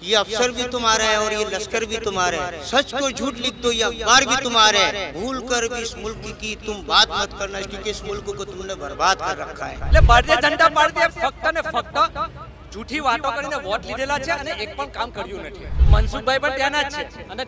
ये अफसर भी तुम्हारा है और ये लश्कर भी तुम्हारा है। सच को झूठ लिख दो, ये अखबार भी तुम्हारे है। भूल कर भी इस मुल्क की तुम बात मत करना, क्योंकि इस मुल्क को तुमने बर्बाद कर रखा है। એટલે ભારતીય જનતા પાર્ટીએ ફક્ત ને ફક્ત જૂઠી વાતો કરીને વોટ લીધેલા છે અને એક પણ કામ કર્યું નથી। મનસુખભાઈ પણ ત્યાંના જ છે અને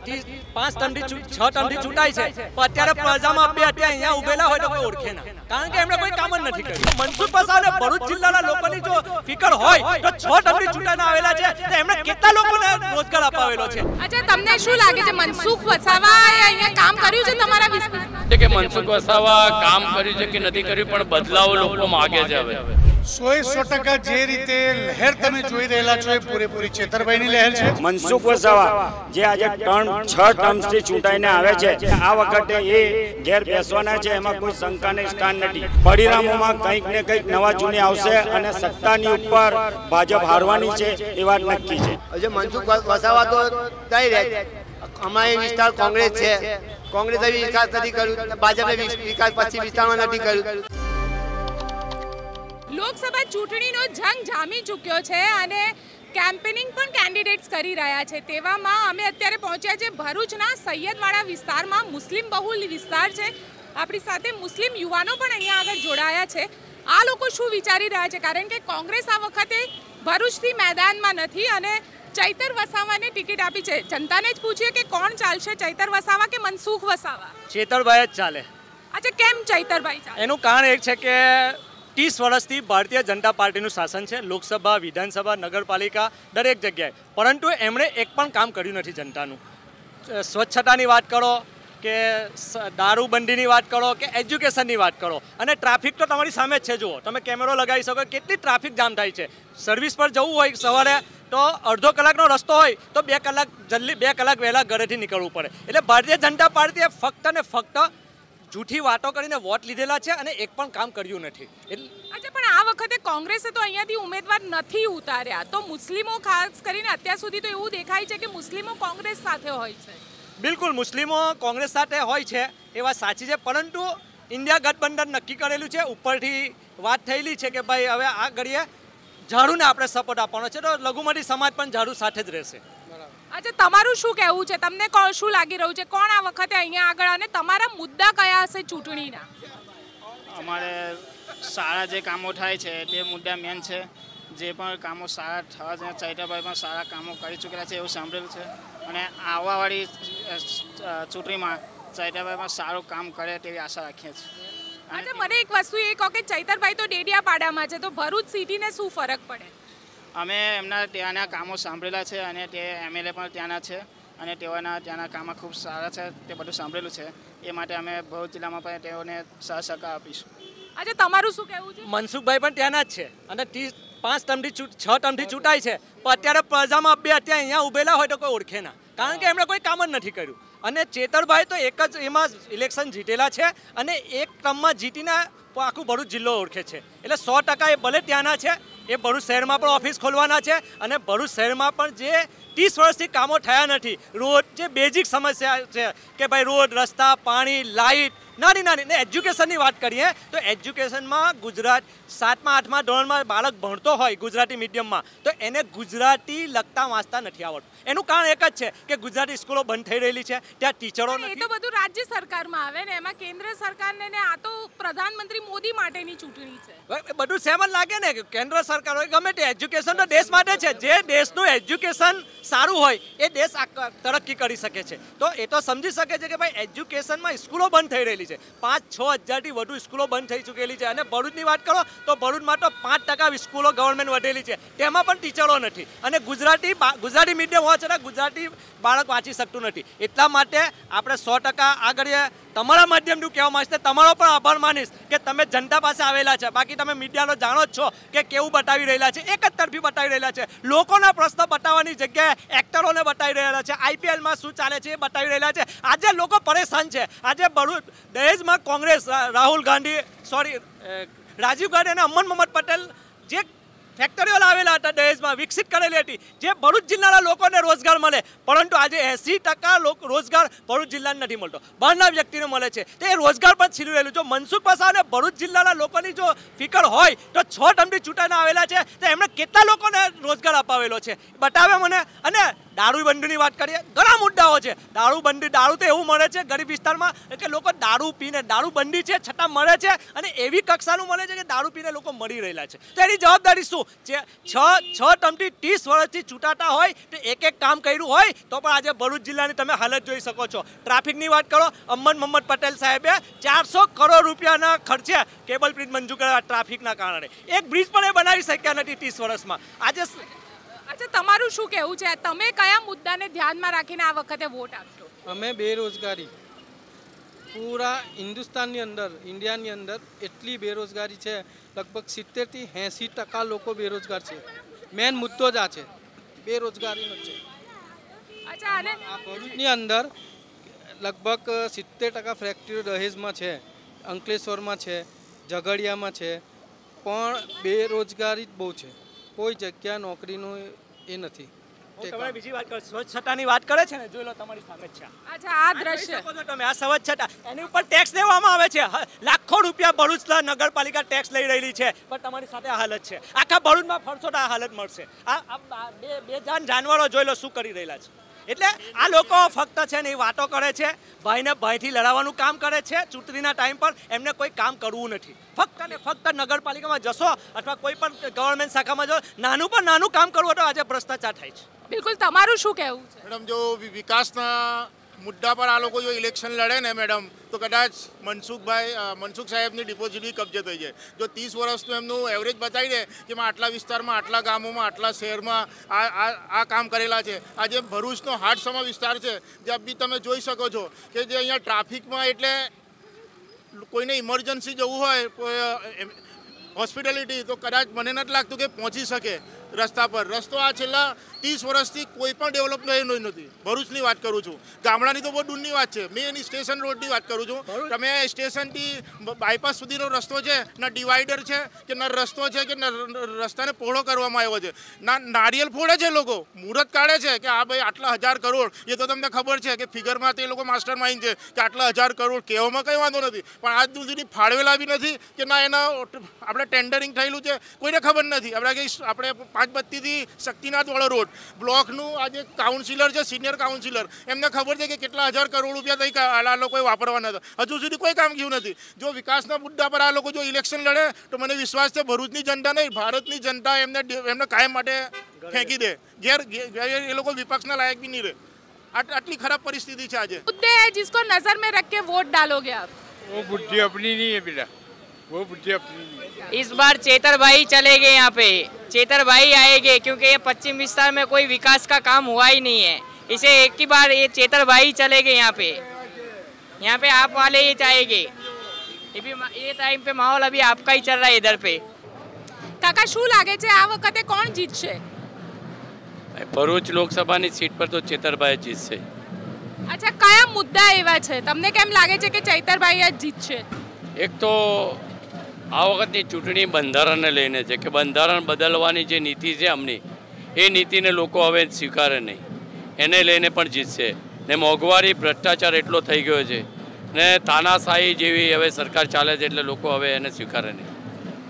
5 ટર્મથી 6 ટર્મથી ચૂંટાઈ છે, પણ અત્યારે પ્રજામાં બે અત્યારે અહીંયા ઉભેલા હોય તો કોઈ ઓળખે ના, કારણ કે એમણે કોઈ કામ જ નથી કર્યું। મનસુખ વસાવાને ભરૂચ જિલ્લાના લોકોની જો ફિકર હોય તો 6 ટર્મથી ચૂંટાઈને આવેલા છે તો એમણે કેટલા લોકોને રોજગાર અપાવેલો છે। અચ્છા, તમને શું લાગે છે મનસુખ વસાવાએ અહીંયા કામ કર્યું છે તમારા વિસ્તારમાં? કે મનસુખ વસાવા કામ કર્યું છે કે નથી કર્યું, પણ બદલાવ લોકો માંગે છે। હવે 100% જે રીતે લહેર તમે જોઈ રહેલા છો એ પૂરેપૂરી છેતરભાઈની લહેર છે। મનસુખ વસાવા જે આજે 6 ટર્મથી ચૂંટાઈને આવે છે, આ વખતે એ ઘેર બેસવાના છે, એમાં કોઈ શંકાને સ્થાન નથી। પરિણામોમાં કંઈક ને કંઈક નવા જૂની આવશે અને સત્તાની ઉપર ભાજપ હારવાની છે એ વાત નક્કી છે। હજુ મનસુખ વસાવા તો થઈ રહે, અમારી વિસ્તાર કોંગ્રેસ છે, કોંગ્રેસે વિકાસ નથી કર્યું, ભાજપે વિકાસ પશ્ચિમ વિસ્તારમાં નથી કર્યું। લોકસભા ચૂંટણીનો જંગ જામી ચૂક્યો છે અને કેમ્પેનિંગ પણ કેન્ડિડેટ્સ કરી રહ્યા છે। તેવામાં અમે અત્યારે પહોંચ્યા છે ભરૂચના સૈયદવાડા વિસ્તારમાં। મુસ્લિમ બહુલ વિસ્તાર છે, આપણી સાથે મુસ્લિમ યુવાનો પણ અહીંયા આગળ જોડાયા છે। આ લોકો શું વિચારી રહ્યા છે, કારણ કે કોંગ્રેસ આ વખતે ભરૂચથી મેદાનમાં નથી અને ચૈતર વસાવાને ટિકિટ આપી છે। જનતાને જ પૂછીએ કે કોણ ચાલશે, ચૈતર વસાવા કે મનસુખ વસાવા? ચેતરભાઈ જ ચાલે। અચ્છા, કેમ ચૈતરભાઈ ચાલે? એનું કારણ એક છે કે 30 વર્ષથી ભારતીય જનતા પાર્ટીનું શાસન છે, લોકસભા, વિધાનસભા, નગરપાલિકા દરેક જગ્યાએ, પરંતુ એમણે એક પણ કામ કર્યું નથી જનતાનું। સ્વચ્છતાની વાત કરો કે દારૂબંધીની વાત કરો કે એજ્યુકેશનની વાત કરો, અને ટ્રાફિક તો તમારી સામે જ છે। જુઓ, તમે કેમેરો લગાવી શકો કેટલી ટ્રાફિક જામ થાય છે। સર્વિસ પર જવું હોય સવારે તો અડધો કલાકનો રસ્તો હોય તો 2 કલાક જલ્દી 2 કલાક વહેલા ઘરેથી નીકળવું પડે। એટલે ભારતીય જનતા પાર્ટીએ ફક્ત ને ફક્ત જૂઠી વાતો કરીને વોટ લીધેલા છે અને એક પણ કામ કર્યું નથી। અચ્છા, પણ આ વખતે કોંગ્રેસે તો અહીંયાથી ઉમેદવાર નથી ઉતાર્યા, તો મુસ્લિમો ખાસ કરીને અત્યાર સુધી તો એવું દેખાય છે કે મુસ્લિમો કોંગ્રેસ સાથે હોય છે। બિલકુલ, મુસ્લિમો કોંગ્રેસ સાથે હોય છે એ વાત સાચી છે, પરંતુ ઇન્ડિયા ગઠબંધન નક્કી કરેલું છે। ઉપરથી વાત થયેલી છે કે ભાઈ હવે આ ઘડીએ ઝાડુને આપણે સપોર્ટ આપવાનો છે, તો લઘુમતી સમાજ પણ ઝાડુ સાથે જ રહેશે। અચ્છા, તમારું શું કહેવું છે? તમને શું લાગી રહ્યું છે, કોણ આ વખતે અહીંયા આગળ, અને તમારા મુદ્દા કયા હશે ચૂંટણીના? અમારે સારા જે કામો થાય છે તે મુદ્દા મેન છે। જે પણ કામો સારા થવા છે, ચૈતરભાઈ પણ સારા કામો કરી ચૂકેલા છે એવું સાંભળેલું છે, અને આવવાવાળી ચૂંટણીમાં ચૈતરભાઈ પણ સારું કામ કરે તેવી આશા રાખીએ છીએ। અચ્છા, મને એક વસ્તુ એ કહો કે ચૈતરભાઈ તો ડેડિયાપાડામાં છે, તો ભરૂચ સિટીને શું ફરક પડે? અમે એમના ત્યાંના કામો સાંભળેલા છે અને તે એમએલએ પણ ત્યાંના છે અને તેઓના ત્યાંના કામો ખૂબ સારા છે, તે બધું સાંભળેલું છે, એ માટે અમે ભરૂચ જિલ્લામાં પણ તેઓને સહકાર આપીશું। અચ્છા, તમારું શું કહેવું છે? મનસુખભાઈ પણ ત્યાંના જ છે અને 5 ટર્મથી 6 ટર્મથી ચૂંટાઈ છે, પણ અત્યારે પ્રજામાં બે અત્યારે અહીંયા ઉભેલા હોય તો કોઈ ઓળખે ના, કારણ કે એમણે કોઈ કામ જ નથી કર્યું। અને ચેતરભાઈ તો એક જ એમાં ઇલેક્શન જીતેલા છે અને એક ટર્મમાં જીતીને આખું ભરૂચ જિલ્લો ઓળખે છે। એટલે 100% એ ભલે ત્યાંના છે, એ ભરૂચ શહેરમાં પણ ઓફિસ ખોલવાના છે અને ભરૂચ શહેરમાં પણ જે 30 વર્ષથી કામો થયા નથી, રોડ જે બેઝિક સમસ્યા છે કે ભાઈ રોડ, રસ્તા, પાણી, લાઇટ, નાની નાની ને એજ્યુકેશનની વાત કરીએ તો એજ્યુકેશનમાં ગુજરાત 7મા 8મા ધોરણમાં બાળક ભણતો હોય ગુજરાતી મીડિયમમાં તો એને ગુજરાતી લખતા વાંચતા નથી આવડતું। એનું કારણ એક જ છે કે ગુજરાતી સ્કૂલો બંધ થઈ રહેલી છે, ત્યાં ટીચરો નથી। એ તો બધું રાજ્ય સરકારમાં આવે ને, એમાં કેન્દ્ર સરકારને ને આ તો પ્રધાનમંત્રી મોદી માટેની ચૂંટણી છે। બધું સેમ જ લાગે ને, કેન્દ્ર સરકાર હોય ગમે તે, એજ્યુકેશન તો દેશ માટે છે। જે દેશનું એજ્યુકેશન સારું હોય એ દેશ તરક્કી કરી શકે છે। તો એ તો સમજી શકે છે કે ભાઈ એજ્યુકેશનમાં સ્કૂલો બંધ થઈ રહેલી છે, 5-6 હજારથી વધુ સ્કૂલો બંધ થઈ ચૂકેલી છે। અને ભરૂચની વાત કરો તો ભરૂચમાં તો 5% સ્કૂલો ગવર્મેન્ટ વધેલી છે, તેમાં પણ ટીચરો નથી અને ગુજરાતી મીડિયમ હોવા છતાં ગુજરાતી બાળક વાંચી શકતું નથી। એટલા માટે આપણે 100% આગળ તમારા માધ્યમથી કહેવા માંગીશ, તમારો પણ આભાર માનીશ કે તમે જનતા પાસે આવેલા છે। બાકી તમે મીડિયાનો જાણો જ છો કે કેવું બતાવી રહેલા છે, એક જ તરફી બતાવી રહેલા છે। લોકોના પ્રશ્ન બતાવવાની જગ્યાએ એક્ટરોને બતાવી રહેલા છે, આઈપીએલમાં શું ચાલે છે એ બતાવી રહેલા છે। આજે લોકો પરેશાન છે। આજે ભરૂચ દહેજમાં કોંગ્રેસ રાજીવ ગાંધી અને અમન મોહમ્મદ પટેલ જે ફેક્ટરીઓ લાવેલા હતા દહેજમાં, વિકસિત કરેલી હતી, જે ભરૂચ જિલ્લાના લોકોને રોજગાર મળે, પરંતુ આજે 80% રોજગાર ભરૂચ જિલ્લાને નથી મળતો, બહારના વ્યક્તિને મળે છે। તો એ રોજગાર પણ છીનવી રહેલું। જો મનસુખ વસાવાને ભરૂચ જિલ્લાના લોકોની જો ફિકર હોય તો 6 ટર્મથી ચૂંટાઈને આવેલા છે તો એમણે કેટલા લોકોને રોજગાર અપાવેલો છે બતાવે મને। અને દારૂબંધીની વાત કરીએ, ઘણા મુદ્દાઓ છે. દારૂબંધી, દારૂ તો એવું મળે છે ગરીબ વિસ્તારમાં કે લોકો દારૂ પીને, દારૂબંધી છે છતાં મળે છે અને એવી કક્ષાનું મળે છે કે દારૂ પીને લોકો મરી રહેલા છે. તો એની જવાબદારી શું છે? 6 ટર્મથી 30 વર્ષથી ચૂંટાતા હોય તો એક કામ કર્યું હોય તો પણ આજે ભરૂચ જિલ્લાની તમે હાલત જોઈ શકો છો. ટ્રાફિકની વાત કરો, અહમદ મોહમ્મદ પટેલ સાહેબે 400 કરોડ રૂપિયાના ખર્ચે કેબલ બ્રિજ મંજૂર કર્યા ટ્રાફિકના કારણે. એક બ્રિજ પણ એ બનાવી શક્યા નથી 30 વર્ષમાં. આજે અચ્છા, તમારું શું કહેવું છે? તમે કયા મુદ્દાને ધ્યાનમાં રાખીને આ વખતે વોટ આપશો? અમે બેરોજગારી, પૂરા હિન્દુસ્તાનની અંદર, ઇન્ડિયાની અંદર એટલી બેરોજગારી છે, લગભગ 70 થી 80% લોકો બેરોજગાર છે. મેન મુદ્દો જ આ છે, બેરોજગારીનો છે. અચ્છા, અને આ ભરૂચની અંદર લગભગ 70% ફેક્ટરીઓ દહેજમાં છે, અંકલેશ્વરમાં છે, ઝઘડિયામાં છે, પણ બેરોજગારી જ બહુ છે. કોઈ જગ્યા નોકરીનું એ નથી. તમે બીજી વાત કરો, સ્વચ્છતાની વાત કરે છે ને, જોઈ લો તમારી સામે જ છે. અચ્છા, આ દ્રશ્ય તમે આ સ્વચ્છતા, એની ઉપર ટેક્સ લેવામાં આવે છે. લાખો રૂપિયા ભરૂચ નગરપાલિકા ટેક્સ લઈ રહેલી છે, પણ તમારી સાથે આ હાલત છે. આખા ભરૂચમાં ફરશો તો આ હાલત મળશે. આ બે જાનવરો જોઈ લો શું કરી રહેલા છે. એટલે આ લોકો ફક્ત છે ને એ વાતો કરે છે, ભાઈને ભાઈથી લડાવવાનું કામ કરે છે. ચૂંટણીના ટાઈમ પર એમને કોઈ કામ કરવું નથી. ફક્ત ને ફક્ત નગરપાલિકામાં જશો અથવા કોઈ પણ ગવર્મેન્ટ શાખામાં જો નાનું કામ કરવું હોય તો આજે ભ્રષ્ટાચાર થાય છે. બિલકુલ, તમારું શું કહેવું છે? મેડમ, જો વિકાસના મુદ્દા પર આ લોકો જો ઇલેક્શન લડે ને મેડમ, તો કદાચ મનસુખ સાહેબની ડિપોઝિટ કબજે થઈ જાય. જો 30 વર્ષનું એમનું એવરેજ બતાવી દે કે આટલા વિસ્તારમાં, આટલા ગામોમાં, આટલા શહેરમાં આ કામ કરેલા છે. આજે ભરૂચનો હાટસમા વિસ્તાર છે, જ્યાં બી તમે જોઈ શકો છો કે જે અહીંયા ટ્રાફિકમાં, એટલે કોઈને ઇમરજન્સી જવું હોય, કોઈ હોસ્પિટાલિટી, તો કદાચ મને નથી લાગતું કે પહોંચી શકે રસ્તા પર. રસ્તો આ છેલ્લા 30 વર્ષથી કોઈ પણ ડેવલપ થયેલો નથી. ભરૂચની વાત કરું છું, ગામડાની તો બહુ દૂરની વાત છે. મેં સ્ટેશન રોડની વાત કરું છું. તમે સ્ટેશનથી બાયપાસ સુધીનો રસ્તો છે, ના ડિવાઈડર છે કે ના રસ્તો છે કે રસ્તાને પહોળો કરવામાં આવ્યો છે. ના નારિયેલ ફોડે છે લોકો, મુહૂર્ત કાઢે છે કે આ ભાઈ આટલા 1000 કરોડ, એ તો તમને ખબર છે કે ફિગરમાં તે લોકો માસ્ટર માઇન્ડ છે કે આટલા 1000 કરોડ કહેવામાં કંઈ વાંધો નથી, પણ આજ સુધી ફાળવેલા બી નથી કે ના એના આપણે ટેન્ડરિંગ થયેલું છે, કોઈને ખબર નથી. આપણે 5 બત્તીથી શક્તિનાથવાળો રોડ બ્લોકનું આજે કાઉન્સિલર છે, સિનિયર કાઉન્સિલર, એમને ખબર છે કે કેટલા 1000 કરોડ રૂપિયા થઈ આ લોકોએ વાપરવાના હતા. હજુ સુધી કોઈ કામ થયું નથી. જો વિકાસના મુદ્દા પર આ લોકો જો ઇલેક્શન લડે તો મને વિશ્વાસ છે ભરૂચની જનતા નહીં, ભારતની જનતા એમને કાયમ માટે ફેંકી દે. એ લોકો વિપક્ષના લાયક બી નહીં રહે. આટલી ખરાબ પરિસ્થિતિ છે આજે. मुद्दे हैं जिसको नजर में रख के वोट डालोगे आप? वो बुद्धि अपनी नहीं है बेटा, वो बुद्धि अपनी नहीं है. इस बार चेतर भाई चलेंगे यहाँ पे, चेतर भाई आएंगे क्योंकि ये पश्चिम विस्तार में कोई विकास का काम हुआ ही नहीं है. इसे एक ही बार ये चेतर भाई चलेंगे यहाँ पे आप वाले ये चाहेंगे. ये टाइम पे माहौल अभी आपका ही चल रहा है इधर पे. કાકા, શું લાગે છે આ વખતે કોણ જીતશે? ભરૂચ લોકસભાની સીટ પર તો ચેતરભાઈ જીતશે. અચ્છા, કયા મુદ્દા એવા છે તમને કેમ લાગે છે કે ચૈતરભાઈ જ જીતશે? એક તો આ વખતની ચૂંટણી બંધારણને લઈને છે કે બંધારણ બદલવાની જે નીતિ છે અમની, એ નીતિને લોકો હવે સ્વીકારે નહીં, એને લઈને પણ જીતશે. ને મોંઘવારી, ભ્રષ્ટાચાર એટલો થઈ ગયો છે ને તાનાશાહી જેવી હવે સરકાર ચાલે છે, એટલે લોકો હવે એને સ્વીકારે નહીં.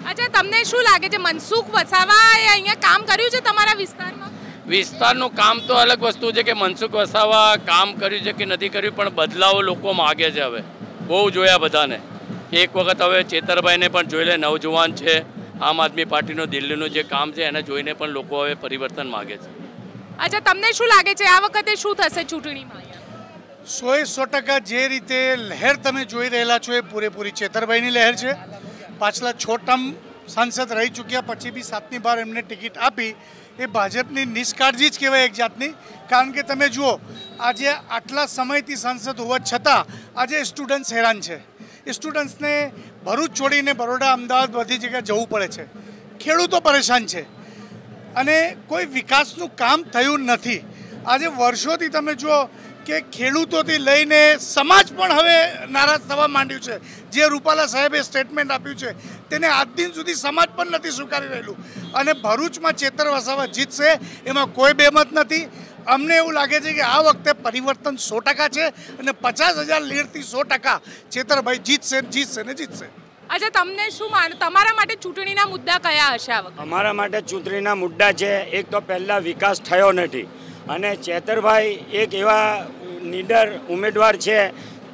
અચ્છા, તમને શું લાગે છે મનસુખ વસાવાએ અહીંયા કામ કર્યું છે તમારા વિસ્તારમાં? વિસ્તારનું કામ તો અલગ વસ્તુ છે કે મનસુખ વસાવા કામ કર્યું છે કે નથી કર્યું, પણ બદલાવ લોકો માગે છે. હવે બહુ જોયા બધાને, એક વખત હવે ચેતરભાઈને પણ જોઈ લે. નવજુવાન છે, આમ આદમી પાર્ટીનું દિલ્હીનું જે કામ છે એને જોઈને પણ લોકો હવે પરિવર્તન માગે છે. અચ્છા, તમને શું લાગે છે આ વખતે શું થશે ચૂંટણીમાં? 100% જે રીતે લહેર તમે જોઈ રહેલા છો એ પૂરેપૂરી ચેતરભાઈની લહેર છે. પાછલા 6 ટર્મ સાંસદ રહી ચૂક્યા પછી બી 7મી વાર એમને ટિકિટ આપી, એ ભાજપની નિષ્કાળજી જ કહેવાય એક જાતની. કારણ કે તમે જુઓ, આજે આટલા સમયથી સાંસદ હોવા છતાં આજે સ્ટુડન્ટ્સ હેરાન છે. સ્ટુડન્ટ્સને ભરૂચ છોડીને બરોડા, અમદાવાદ બધી જગ્યાએ જવું પડે છે. ખેડૂતો પરેશાન છે અને કોઈ વિકાસનું કામ થયું નથી. આજે વર્ષોથી તમે જુઓ કે ખેડૂતોથી લઈને સમાજ પણ હવે નારાજ થવા માંડ્યું છે. જે રૂપાલા સાહેબે સ્ટેટમેન્ટ આપ્યું છે તેને આજ દિન સુધી સમાજ પણ નથી સ્વીકારી રહેલું. અને ભરૂચમાં ચેતર વસાવા જીતશે એમાં કોઈ બેમત નથી. અમને એવું લાગે છે કે આ વખતે પરિવર્તન 100% છે અને 50,000 લીડથી 100% ચેતરભાઈ જીતશે ને જીતશે. અચ્છા, તમને શું તમારા માટે ચૂંટણીના મુદ્દા કયા હશે આ વખતે? અમારા માટે ચૂંટણીના મુદ્દા છે, એક તો પહેલાં વિકાસ થયો નથી, અને ચેતરભાઈ એક એવા નીડર ઉમેદવાર છે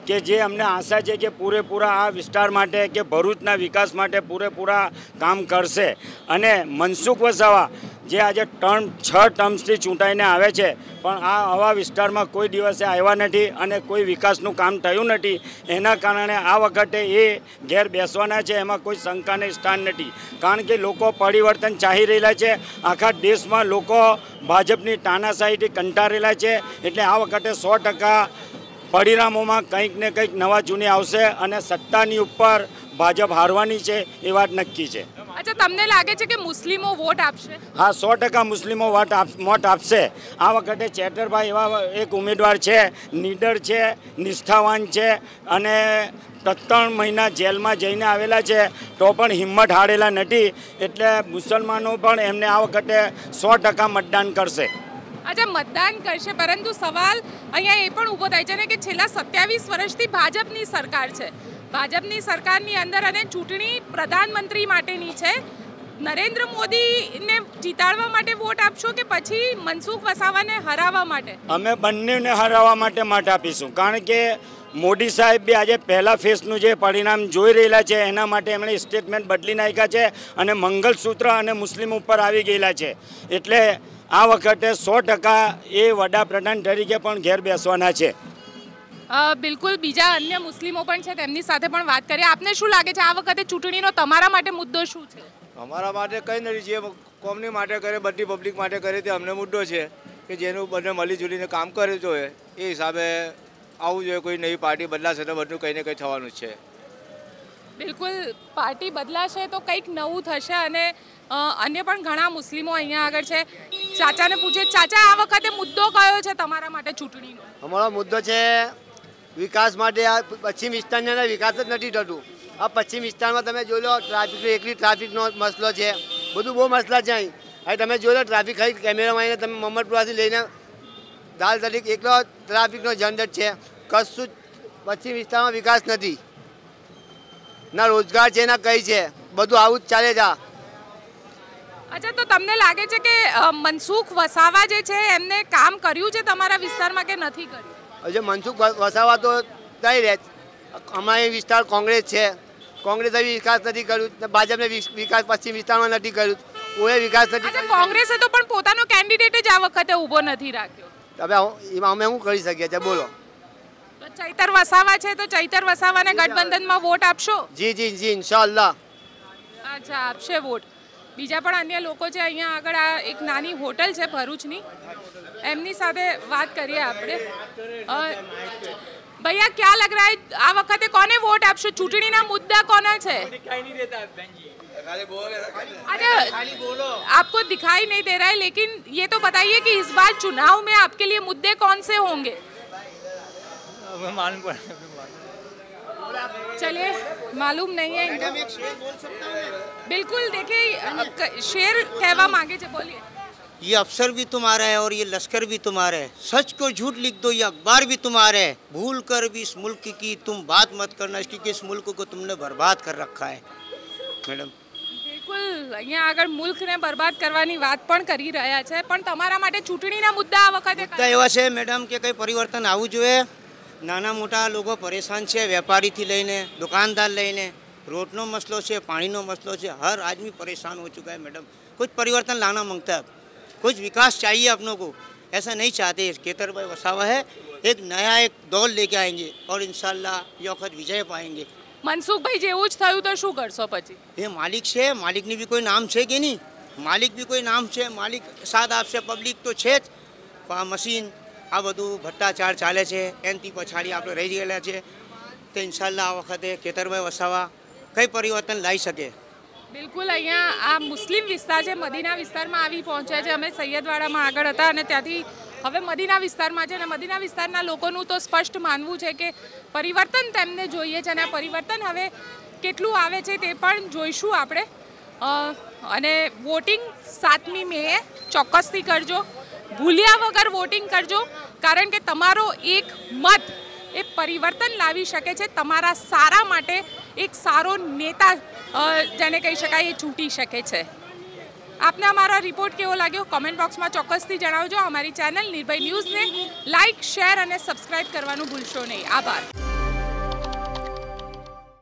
કે જે અમને આશા છે કે પૂરેપૂરા આ વિસ્તાર માટે કે ભરૂચના વિકાસ માટે પૂરેપૂરા કામ કરશે. અને મનસુખ વસાવા જે આજે 6 ટર્મ્સથી ચૂંટાઈને આવે છે પણ આવા વિસ્તારમાં કોઈ દિવસે આવ્યા નથી અને કોઈ વિકાસનું કામ થયું નથી. એના કારણે આ વખતે એ ઘેર બેસવાના છે, એમાં કોઈ શંકાને સ્થાન નથી. કારણ કે લોકો પરિવર્તન ચાહી રહેલા છે. આખા દેશમાં લોકો ભાજપની તાનાશાહીથી કંટાળેલા છે. એટલે આ વખતે 100% પરિણામોમાં કંઈક ને કંઈક નવા જૂની આવશે અને સત્તાની ઉપર ભાજપ હારવાની છે એ વાત નક્કી છે. અચ્છા, તમને લાગે છે કે મુસ્લિમો વોટ આપશે? હા, 100% મુસ્લિમો વોટ આપશે. આ વખતે ચેતરભાઈ એવા એક ઉમેદવાર છે, નીડર છે, નિષ્ઠાવાન છે અને 3 મહિના જેલમાં જઈને આવેલા છે તો પણ હિંમત હારેલા નથી. એટલે મુસલમાનો પણ એમને આ વખતે 100% મતદાન કરશે. અચ્છા, મતદાન કરશે, પરંતુ સવાલ અહીંયા એ પણ ઊભો થાય છે ને કે છેલ્લા 27 વર્ષથી ભાજપની સરકાર છે. ભાજપની સરકારની અંદર અને ચૂંટણી પ્રધાનમંત્રી માટેની છે. નરેન્દ્ર મોદીને જીતાડવા માટે વોટ આપશો કે પછી મનસુખ વસાવાને હરાવવા માટે? અમે બંનેને હરાવવા માટે આપીશું. કારણ કે મોદી સાહેબ બી આજે પહેલા ફેઝનું જે પરિણામ જોઈ રહેલા છે એના માટે એમણે સ્ટેટમેન્ટ બદલી નાખ્યા છે અને મંગલસૂત્ર અને મુસ્લિમ ઉપર આવી ગયેલા છે. એટલે આ વખતે 100% એ વડાપ્રધાન તરીકે પણ ઘેર બેસવાના છે. બિલકુલ, બીજા અન્ય મુસ્લિમો પણ છે, તેમની સાથે પણ વાત કરીએ. આપને શું લાગે છે આ વખતે ચૂંટણીનો તમારા માટે મુદ્દો શું છે? અમારા માટે કંઈ નથી. જે કોમની માટે કરે, બધી પબ્લિક માટે કરે તે અમને મુદ્દો છે કે જેનું બધે મળી જુલીને કામ કરે જોઈએ એ હિસાબે આવવું જોઈએ. કોઈ નવી પાર્ટી બદલાશે તો બધું કંઈ ને કંઈ થવાનું જ છે. બિલકુલ, પાર્ટી બદલાશે તો કંઈક નવું થશે. અને અન્ય પણ ઘણા મુસ્લિમો અહીંયા આગળ છે. ચાચાને પૂછે, ચાચા આ વખતે મુદ્દો કયો છે તમારા માટે ચૂંટણીનો? અમારો મુદ્દો છે વિકાસ માટે. આ પશ્ચિમ વિસ્તારની અંદર વિકાસ જ નથી થતું. આ પશ્ચિમ વિસ્તારમાં તમે જોઈ લો, એકલી ટ્રાફિકનો મસલો છે, બધું બહુ મસલા છે અહીં. હવે તમે જોઈ લો, ટ્રાફિક ખાલી કેમેરામાં આવીને તમે મહમ્મદપુરાથી લઈને દાલ તરીકે એકલો ટ્રાફિકનો ઝંઝટ છે. કશું જ પશ્ચિમ વિસ્તારમાં વિકાસ નથી, ના રોજગાર છે ના કંઈ છે, બધું આવું જ ચાલે છે. અચ્છા, તો તમને લાગે છે કે મનસુખ વસાવા જે છે એમને કામ કર્યું છે તમારા વિસ્તારમાં કે નથી કર્યું? હજુ મનસુખ વસાવા તો થઈ રહે. અમારા વિસ્તાર કોંગ્રેસ છે, કોંગ્રેસે વિકાસ નથી કર્યું. ભાજપને વિકાસ પશ્ચિમ વિસ્તારમાં નથી કર્યું, કોઈ વિકાસ નથી. કોંગ્રેસે તો પણ પોતાનો કેન્ડિડેટ જ આ વખતે ઊભો નથી રાખ્યો. હવે એમાં અમે શું કરી શકીએ છીએ, બોલો? ચૈતર વસાવા છે તો ચૈતર વસાવાને ગઠબંધનમાં વોટ આપશો? જી જી જી, ઇન્શાઅલ્લાહ. અચ્છા, આપશે વોટ. બીજા પણ અન્ય લોકો છે અહીંયા આગળ. આ એક નાની હોટલ છે ભરૂચની, એમની સાથે વાત કરીએ આપણે. ભૈયા, क्या लग रहा है આ વખતે કોને વોટ આપશો? ચૂંટણીના મુદ્દા કોના છે? आपको दिखाई नहीं दे रहा है, लेकिन ये तो बताइए कि इस बार चुनाव में आपके लिए मुद्दे कौन से होंगे? चलिए, मालूम नहीं है इनको. बिल्कुल, देखिए शेर कहवा मांगे थे, बोलिए. ये अफसर भी तुम्हारा है और ये लश्कर भी तुम्हारा है. सच को झूठ लिख दो, ये अखबार भी तुम्हारा है. भूल कर भी इस मुल्क की तुम बात मत करना, क्योंकि इस मुल्क को तुमने बर्बाद कर रखा है. मैडम, બિલકુલ, અહીંયા આગળ મુલ્કને બરબાદ કરવાની વાત પણ કરી રહ્યા છે. પણ તમારા માટે ચૂંટણીના મુદ્દા આ વખતે એવા છે મેડમ કે કંઈ પરિવર્તન આવવું જોઈએ. નાના મોટા લોકો પરેશાન છે, વેપારીથી લઈને દુકાનદાર લઈને. રોડનો મસલો છે, પાણીનો મસલો છે, हर आदमी परेशान हो चुका है मैडम. कुछ परिवर्तन लाना मांगता है, कुछ विकास चाहिए अपनों को. ऐसा नहीं चाहते. केतर भाई वसावा है, एक नया एक दौर लेके आएंगे और इंशाल्लाह ये वक्त विजय पाएंगे. મનસુખભાઈ જેવું જ થયું તો શું કરશો પછી? એ માલિક છે, માલિકની બી કોઈ નામ છે કે નહીં? માલિક બી કોઈ નામ છે, માલિક સાથ આપશે, પબ્લિક તો છે જ. મશીન આ બધું ભ્રષ્ટાચાર ચાલે છે, એનાથી પછાડી આપણે રહી ગયેલા છે. તો ઇન્શાલ્લાહ આ વખતે કેતરભાઈ વસાવા કઈ પરિવર્તન લાવી શકે. બિલકુલ, અહીંયા આ મુસ્લિમ વિસ્તાર છે, મદીના વિસ્તારમાં આવી પહોંચ્યા છે. અમે સૈયદવાડામાં આગળ હતા અને ત્યાંથી હવે મદીના વિસ્તારમાં છે. અને મદીના વિસ્તારના લોકોનું તો સ્પષ્ટ માનવું છે કે પરિવર્તન તેમને જોઈએ છે અને આ પરિવર્તન હવે કેટલું આવે છે તે પણ જોઈશું આપણે. અને વોટિંગ 7મી મેએ ચોક્કસથી કરજો, ભૂલ્યા વગર વોટિંગ કરજો. કારણ કે તમારો એક મત એ પરિવર્તન લાવી શકે છે. તમારા સારા માટે એક સારો નેતા જેને કહી શકાય એ ચૂંટી શકે છે. આપને અમારો રિપોર્ટ કેવો લાગ્યો કોમેન્ટ બોક્સમાં ચોક્કસથી જણાવજો. અમારી ચેનલ નિર્ભય ન્યૂઝને લાઇક, શેર અને સબસ્ક્રાઇબ કરવાનું ભૂલશો નહીં. આભાર.